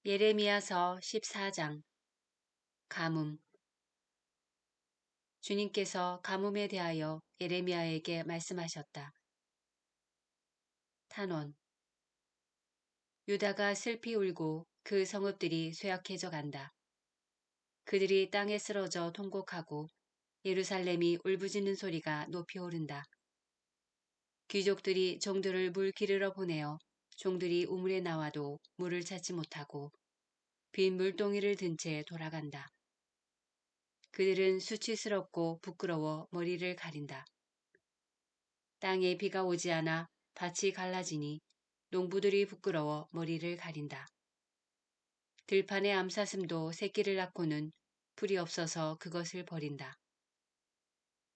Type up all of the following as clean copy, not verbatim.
예레미야서 14장. 가뭄. 주님께서 가뭄에 대하여 예레미야에게 말씀하셨다. 탄원. 유다가 슬피 울고 그 성읍들이 쇠약해져 간다. 그들이 땅에 쓰러져 통곡하고 예루살렘이 울부짖는 소리가 높이 오른다. 귀족들이 종들을 물 기르러 보내어 종들이 우물에 나와도 물을 찾지 못하고 빈 물동이를 든 채 돌아간다. 그들은 수치스럽고 부끄러워 머리를 가린다. 땅에 비가 오지 않아 밭이 갈라지니 농부들이 부끄러워 머리를 가린다. 들판의 암사슴도 새끼를 낳고는 풀이 없어서 그것을 버린다.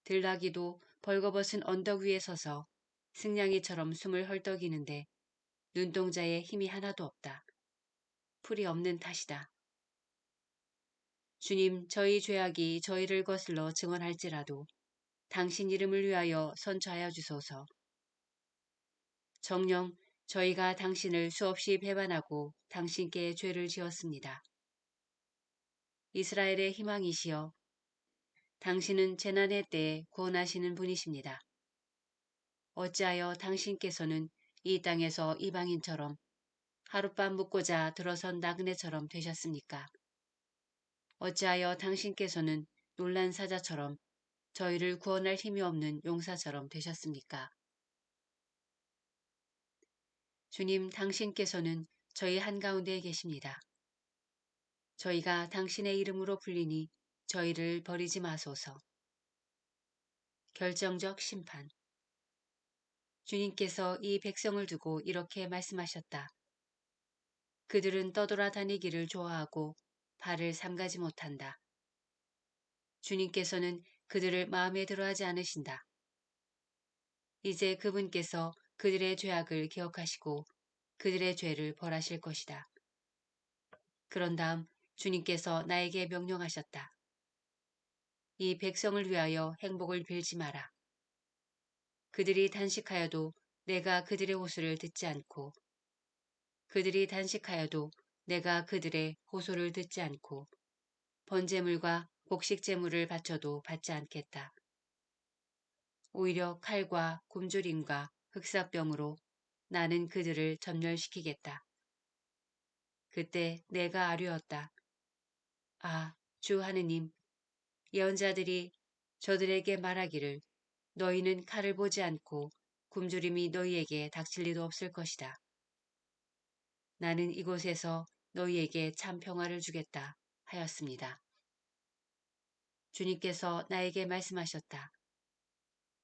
들나귀도 벌거벗은 언덕 위에 서서 승냥이처럼 숨을 헐떡이는데 눈동자에 힘이 하나도 없다. 풀이 없는 탓이다. 주님, 저희 죄악이 저희를 거슬러 증언할지라도 당신 이름을 위하여 선처하여 주소서. 정녕 저희가 당신을 수없이 배반하고 당신께 죄를 지었습니다. 이스라엘의 희망이시여, 당신은 재난의 때에 구원하시는 분이십니다. 어찌하여 당신께서는 이 땅에서 이방인처럼 하룻밤 묵고자 들어선 나그네처럼 되셨습니까? 어찌하여 당신께서는 놀란 사자처럼 저희를 구원할 힘이 없는 용사처럼 되셨습니까? 주님, 당신께서는 저희 한가운데에 계십니다. 저희가 당신의 이름으로 불리니 저희를 버리지 마소서. 결정적 심판. 주님께서 이 백성을 두고 이렇게 말씀하셨다. 그들은 떠돌아다니기를 좋아하고 발을 삼가지 못한다. 주님께서는 그들을 마음에 들어하지 않으신다. 이제 그분께서 그들의 죄악을 기억하시고 그들의 죄를 벌하실 것이다. 그런 다음 주님께서 나에게 명령하셨다. 이 백성을 위하여 행복을 빌지 마라. 그들이 단식하여도 내가 그들의 호소를 듣지 않고 그들이 단식하여도 내가 그들의 호소를 듣지 않고 번제물과 곡식제물을 바쳐도 받지 않겠다. 오히려 칼과 굶주림과 흑사병으로 나는 그들을 전멸시키겠다. 그때 내가 아뢰었다. 아, 주 하느님, 예언자들이 저들에게 말하기를 너희는 칼을 보지 않고 굶주림이 너희에게 닥칠 리도 없을 것이다. 나는 이곳에서 너희에게 참 평화를 주겠다 하였습니다. 주님께서 나에게 말씀하셨다.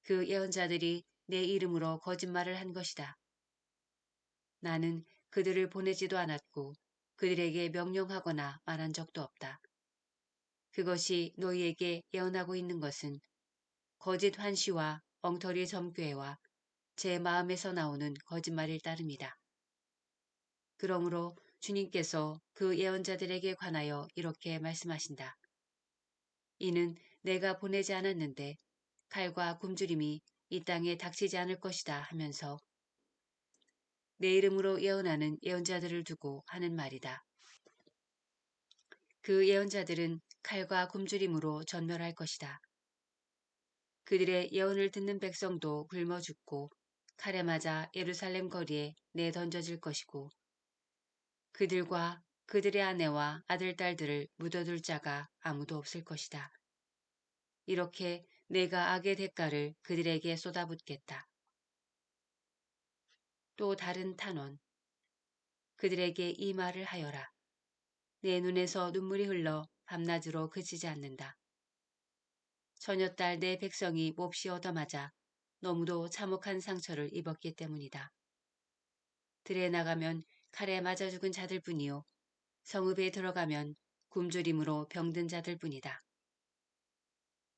그 예언자들이 내 이름으로 거짓말을 한 것이다. 나는 그들을 보내지도 않았고 그들에게 명령하거나 말한 적도 없다. 그것이 너희에게 예언하고 있는 것은 거짓 환시와 엉터리 점괘와 제 마음에서 나오는 거짓말일 따름이다. 그러므로 주님께서 그 예언자들에게 관하여 이렇게 말씀하신다. 이는 내가 보내지 않았는데 칼과 굶주림이 이 땅에 닥치지 않을 것이다 하면서 내 이름으로 예언하는 예언자들을 두고 하는 말이다. 그 예언자들은 칼과 굶주림으로 전멸할 것이다. 그들의 예언을 듣는 백성도 굶어 죽고 칼에 맞아 예루살렘 거리에 내던져질 것이고 그들과 그들의 아내와 아들, 딸들을 묻어둘 자가 아무도 없을 것이다. 이렇게 내가 악의 대가를 그들에게 쏟아붓겠다. 또 다른 탄원. 그들에게 이 말을 하여라. 내 눈에서 눈물이 흘러 밤낮으로 그치지 않는다. 처녀딸 내 백성이 몹시 얻어맞아 너무도 참혹한 상처를 입었기 때문이다. 들에 나가면 칼에 맞아 죽은 자들뿐이요 성읍에 들어가면 굶주림으로 병든 자들뿐이다.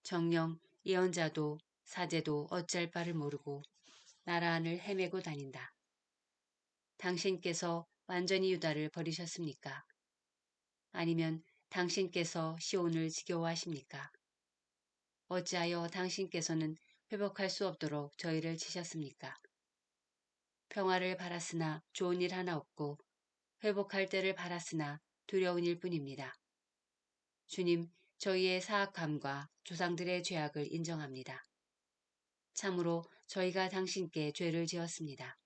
정녕 예언자도 사제도 어쩔 바를 모르고 나라 안을 헤매고 다닌다. 당신께서 완전히 유다를 버리셨습니까? 아니면 당신께서 시온을 지겨워하십니까? 어찌하여 당신께서는 회복할 수 없도록 저희를 치셨습니까? 평화를 바랐으나 좋은 일 하나 없고 회복할 때를 바랐으나 두려운 일뿐입니다. 주님, 저희의 사악함과 조상들의 죄악을 인정합니다. 참으로 저희가 당신께 죄를 지었습니다.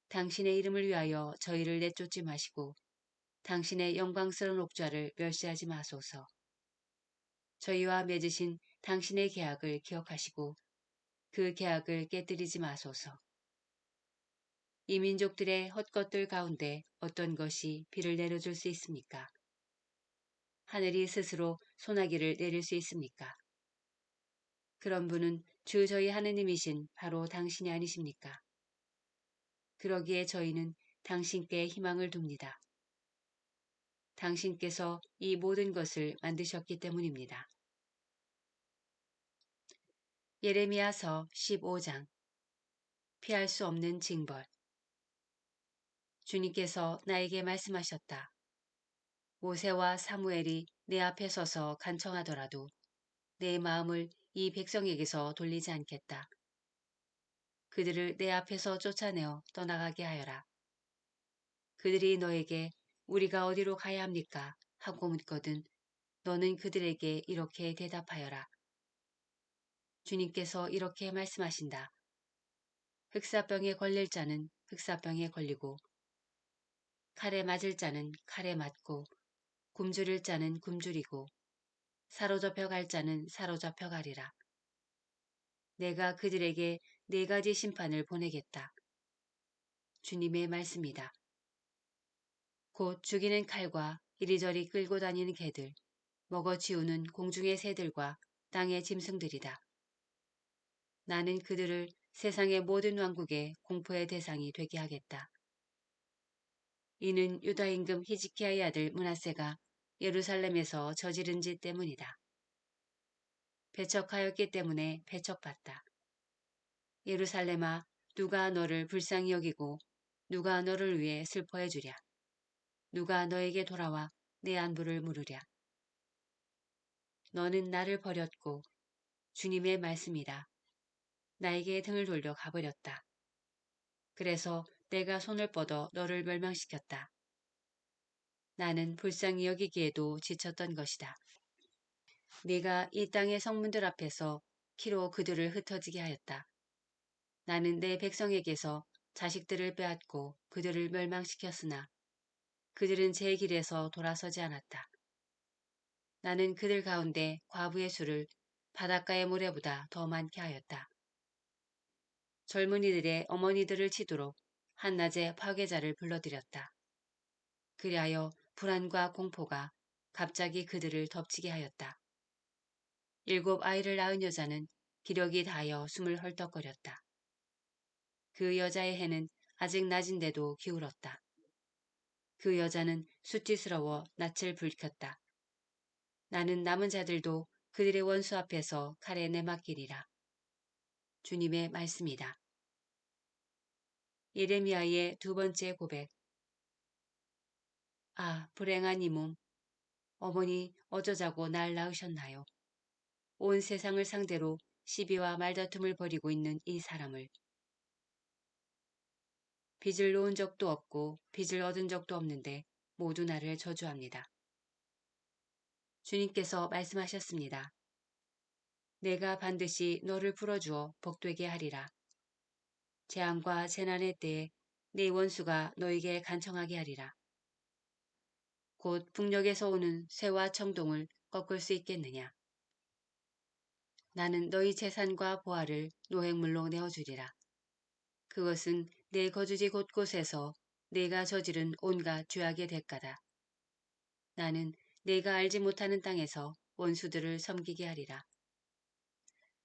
당신의 이름을 위하여 저희를 내쫓지 마시고 당신의 영광스러운 옥좌를 멸시하지 마소서. 저희와 맺으신 당신의 계약을 기억하시고 그 계약을 깨뜨리지 마소서. 이 민족들의 헛것들 가운데 어떤 것이 비를 내려줄 수 있습니까? 하늘이 스스로 소나기를 내릴 수 있습니까? 그런 분은 주 저희 하느님이신 바로 당신이 아니십니까? 그러기에 저희는 당신께 희망을 둡니다. 당신께서 이 모든 것을 만드셨기 때문입니다. 예레미야서 15장. 피할 수 없는 징벌. 주님께서 나에게 말씀하셨다. 모세와 사무엘이 내 앞에 서서 간청하더라도 내 마음을 이 백성에게서 돌리지 않겠다. 그들을 내 앞에서 쫓아내어 떠나가게 하여라. 그들이 너에게 우리가 어디로 가야 합니까? 하고 묻거든 너는 그들에게 이렇게 대답하여라. 주님께서 이렇게 말씀하신다. 흑사병에 걸릴 자는 흑사병에 걸리고 칼에 맞을 자는 칼에 맞고 굶주릴 자는 굶주리고 사로잡혀 갈 자는 사로잡혀 가리라. 내가 그들에게 네 가지 심판을 보내겠다. 주님의 말씀이다. 곧 죽이는 칼과 이리저리 끌고 다니는 개들, 먹어치우는 공중의 새들과 땅의 짐승들이다. 나는 그들을 세상의 모든 왕국의 공포의 대상이 되게 하겠다. 이는 유다 임금 히즈키야의 아들 므낫세가 예루살렘에서 저지른 짓 때문이다. 배척하였기 때문에 배척받다. 예루살렘아, 누가 너를 불쌍히 여기고 누가 너를 위해 슬퍼해 주랴. 누가 너에게 돌아와 내 안부를 물으랴. 너는 나를 버렸고 주님의 말씀이다. 나에게 등을 돌려 가버렸다. 그래서 내가 손을 뻗어 너를 멸망시켰다. 나는 불쌍히 여기기에도 지쳤던 것이다. 네가 이 땅의 성문들 앞에서 키로 그들을 흩어지게 하였다. 나는 내 백성에게서 자식들을 빼앗고 그들을 멸망시켰으나 그들은 제 길에서 돌아서지 않았다. 나는 그들 가운데 과부의 수를 바닷가의 모래보다 더 많게 하였다. 젊은이들의 어머니들을 치도록 한낮에 파괴자를 불러들였다. 그리하여 불안과 공포가 갑자기 그들을 덮치게 하였다. 7 아이를 낳은 여자는 기력이 다하여 숨을 헐떡거렸다. 그 여자의 해는 아직 낮인데도 기울었다. 그 여자는 수치스러워 낯을 붉혔다. 나는 남은 자들도 그들의 원수 앞에서 칼에 내맡기리라. 주님의 말씀이다. 예레미야의 두 번째 고백. 아, 불행한 이 몸. 어머니 어쩌자고 날 낳으셨나요? 온 세상을 상대로 시비와 말다툼을 벌이고 있는 이 사람을. 빚을 놓은 적도 없고 빚을 얻은 적도 없는데 모두 나를 저주합니다. 주님께서 말씀하셨습니다. 내가 반드시 너를 풀어주어 복되게 하리라. 재앙과 재난의 때에 네 원수가 너에게 간청하게 하리라. 곧 북녘에서 오는 쇠와 청동을 꺾을 수 있겠느냐. 나는 너희 재산과 보화를 노획물로 내어주리라. 그것은 내 거주지 곳곳에서 내가 저지른 온갖 죄악의 대가다. 나는 내가 알지 못하는 땅에서 원수들을 섬기게 하리라.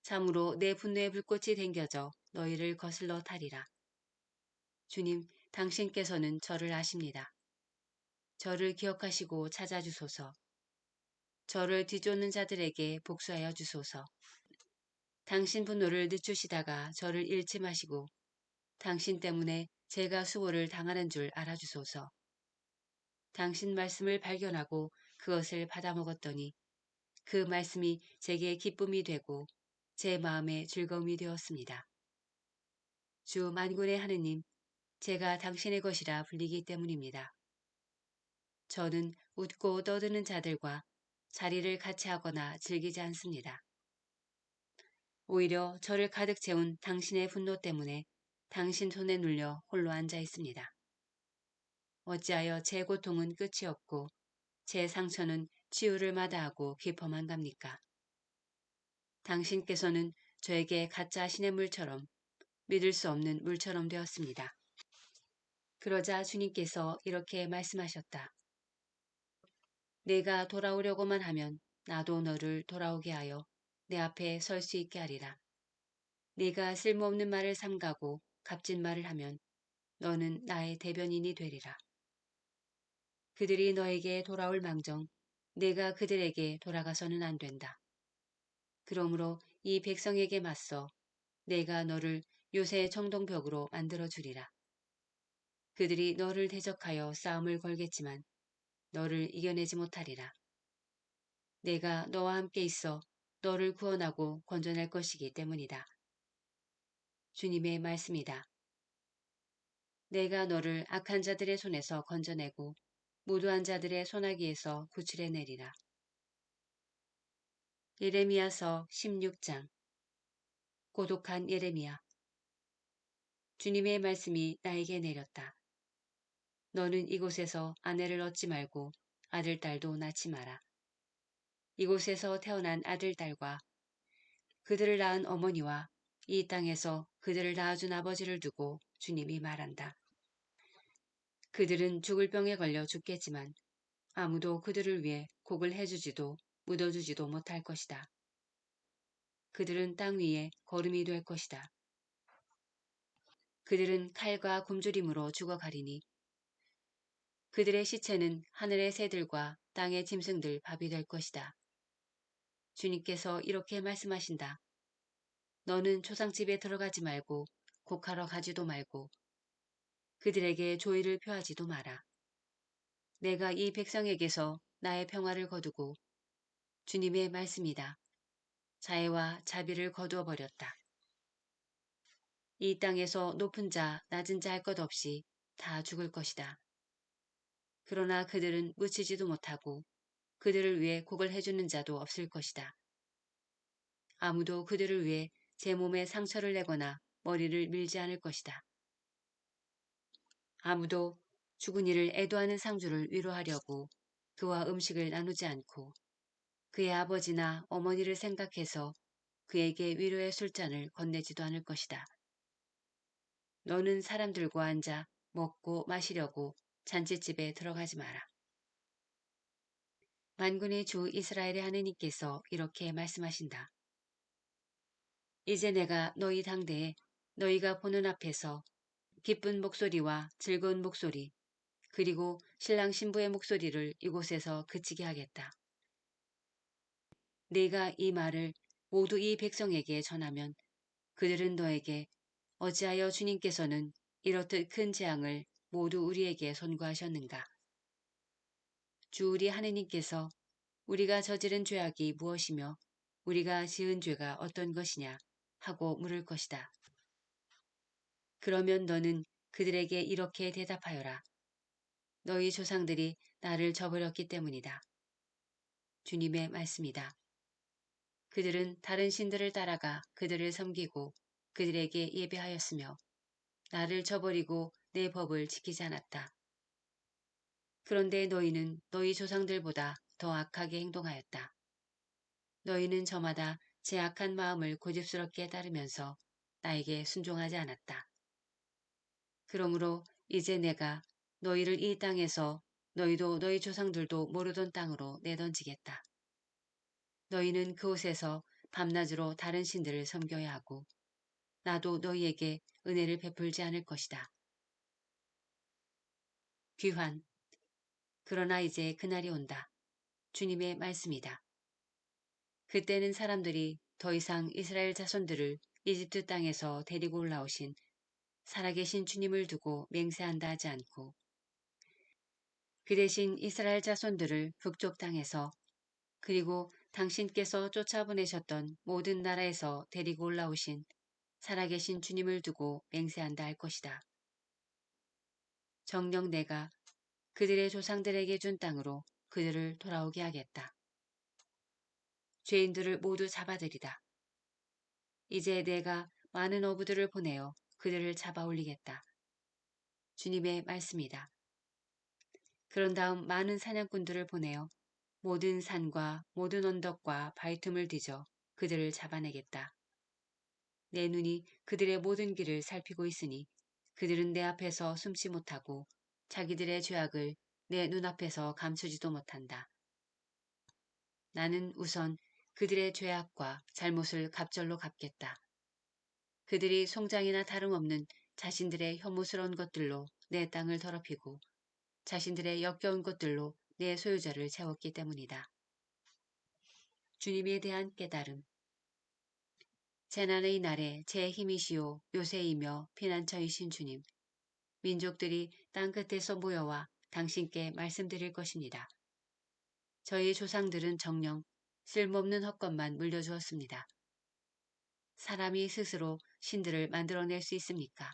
참으로 내 분노의 불꽃이 댕겨져 너희를 거슬러 타리라. 주님, 당신께서는 저를 아십니다. 저를 기억하시고 찾아주소서. 저를 뒤쫓는 자들에게 복수하여 주소서. 당신 분노를 늦추시다가 저를 잃지 마시고 당신 때문에 제가 수고를 당하는 줄 알아주소서. 당신 말씀을 발견하고 그것을 받아먹었더니 그 말씀이 제게 기쁨이 되고 제 마음에 즐거움이 되었습니다. 주 만군의 하느님, 제가 당신의 것이라 불리기 때문입니다. 저는 웃고 떠드는 자들과 자리를 같이 하거나 즐기지 않습니다. 오히려 저를 가득 채운 당신의 분노 때문에 당신 손에 눌려 홀로 앉아 있습니다. 어찌하여 제 고통은 끝이 없고 제 상처는 치유를 마다하고 깊어만 갑니까? 당신께서는 저에게 가짜 시냇물처럼 믿을 수 없는 물처럼 되었습니다. 그러자 주님께서 이렇게 말씀하셨다. 내가 돌아오려고만 하면 나도 너를 돌아오게 하여 내 앞에 설 수 있게 하리라. 네가 쓸모없는 말을 삼가고 값진 말을 하면 너는 나의 대변인이 되리라. 그들이 너에게 돌아올 망정 내가 그들에게 돌아가서는 안 된다. 그러므로 이 백성에게 맞서 내가 너를 요새 청동벽으로 만들어 주리라. 그들이 너를 대적하여 싸움을 걸겠지만 너를 이겨내지 못하리라. 내가 너와 함께 있어 너를 구원하고 건져낼 것이기 때문이다. 주님의 말씀이다. 내가 너를 악한 자들의 손에서 건져내고 무도한 자들의 손아귀에서 구출해내리라. 예레미야서 16장. 고독한 예레미야. 주님의 말씀이 나에게 내렸다. 너는 이곳에서 아내를 얻지 말고 아들, 딸도 낳지 마라. 이곳에서 태어난 아들, 딸과 그들을 낳은 어머니와 이 땅에서 그들을 낳아준 아버지를 두고 주님이 말한다. 그들은 죽을 병에 걸려 죽겠지만 아무도 그들을 위해 곡을 해주지도 묻어주지도 못할 것이다. 그들은 땅 위에 거름이 될 것이다. 그들은 칼과 굶주림으로 죽어가리니 그들의 시체는 하늘의 새들과 땅의 짐승들 밥이 될 것이다. 주님께서 이렇게 말씀하신다. 너는 초상집에 들어가지 말고 곡하러 가지도 말고 그들에게 조의를 표하지도 마라. 내가 이 백성에게서 나의 평화를 거두고 주님의 말씀이다. 자애와 자비를 거두어 버렸다. 이 땅에서 높은 자, 낮은 자 할 것 없이 다 죽을 것이다. 그러나 그들은 묻히지도 못하고 그들을 위해 곡을 해주는 자도 없을 것이다. 아무도 그들을 위해 제 몸에 상처를 내거나 머리를 밀지 않을 것이다. 아무도 죽은 이를 애도하는 상주를 위로하려고 그와 음식을 나누지 않고 그의 아버지나 어머니를 생각해서 그에게 위로의 술잔을 건네지도 않을 것이다. 너는 사람들과 앉아 먹고 마시려고 잔치집에 들어가지 마라. 만군의 주 이스라엘의 하느님께서 이렇게 말씀하신다. 이제 내가 너희 당대에 너희가 보는 앞에서 기쁜 목소리와 즐거운 목소리 그리고 신랑 신부의 목소리를 이곳에서 그치게 하겠다. 네가 이 말을 모두 이 백성에게 전하면 그들은 너에게 어찌하여 주님께서는 이렇듯 큰 재앙을 모두 우리에게 선고하셨는가. 주 우리 하느님께서 우리가 저지른 죄악이 무엇이며 우리가 지은 죄가 어떤 것이냐 하고 물을 것이다. 그러면 너는 그들에게 이렇게 대답하여라. 너희 조상들이 나를 저버렸기 때문이다. 주님의 말씀이다. 그들은 다른 신들을 따라가 그들을 섬기고 그들에게 예배하였으며 나를 저버리고 내 법을 지키지 않았다. 그런데 너희는 너희 조상들보다 더 악하게 행동하였다. 너희는 저마다 제 악한 마음을 고집스럽게 따르면서 나에게 순종하지 않았다. 그러므로 이제 내가 너희를 이 땅에서 너희도 너희 조상들도 모르던 땅으로 내던지겠다. 너희는 그곳에서 밤낮으로 다른 신들을 섬겨야 하고 나도 너희에게 은혜를 베풀지 않을 것이다. 귀환. 그러나 이제 그날이 온다. 주님의 말씀이다. 그때는 사람들이 더 이상 이스라엘 자손들을 이집트 땅에서 데리고 올라오신 살아계신 주님을 두고 맹세한다 하지 않고 그 대신 이스라엘 자손들을 북쪽 땅에서 그리고 당신께서 쫓아보내셨던 모든 나라에서 데리고 올라오신 살아계신 주님을 두고 맹세한다 할 것이다. 정녕 내가 그들의 조상들에게 준 땅으로 그들을 돌아오게 하겠다. 죄인들을 모두 잡아들이다. 이제 내가 많은 어부들을 보내어 그들을 잡아 올리겠다. 주님의 말씀이다. 그런 다음 많은 사냥꾼들을 보내어 모든 산과 모든 언덕과 바위 틈을 뒤져 그들을 잡아내겠다. 내 눈이 그들의 모든 길을 살피고 있으니 그들은 내 앞에서 숨지 못하고 자기들의 죄악을 내 눈앞에서 감추지도 못한다. 나는 우선 그들의 죄악과 잘못을 갑절로 갚겠다. 그들이 송장이나 다름없는 자신들의 혐오스러운 것들로 내 땅을 더럽히고 자신들의 역겨운 것들로 내 소유자를 채웠기 때문이다. 주님에 대한 깨달음. 재난의 날에 제 힘이시요 요새이며 피난처이신 주님. 민족들이 땅끝에서 모여와 당신께 말씀드릴 것입니다. 저희 조상들은 정녕 쓸모없는 헛것만 물려주었습니다. 사람이 스스로 신들을 만들어낼 수 있습니까?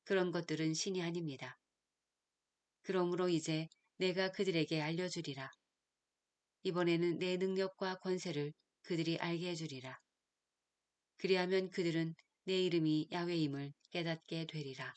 그런 것들은 신이 아닙니다. 그러므로 이제 내가 그들에게 알려주리라. 이번에는 내 능력과 권세를 그들이 알게 해주리라. 그리하면 그들은 내 이름이 야훼임을 깨닫게 되리라.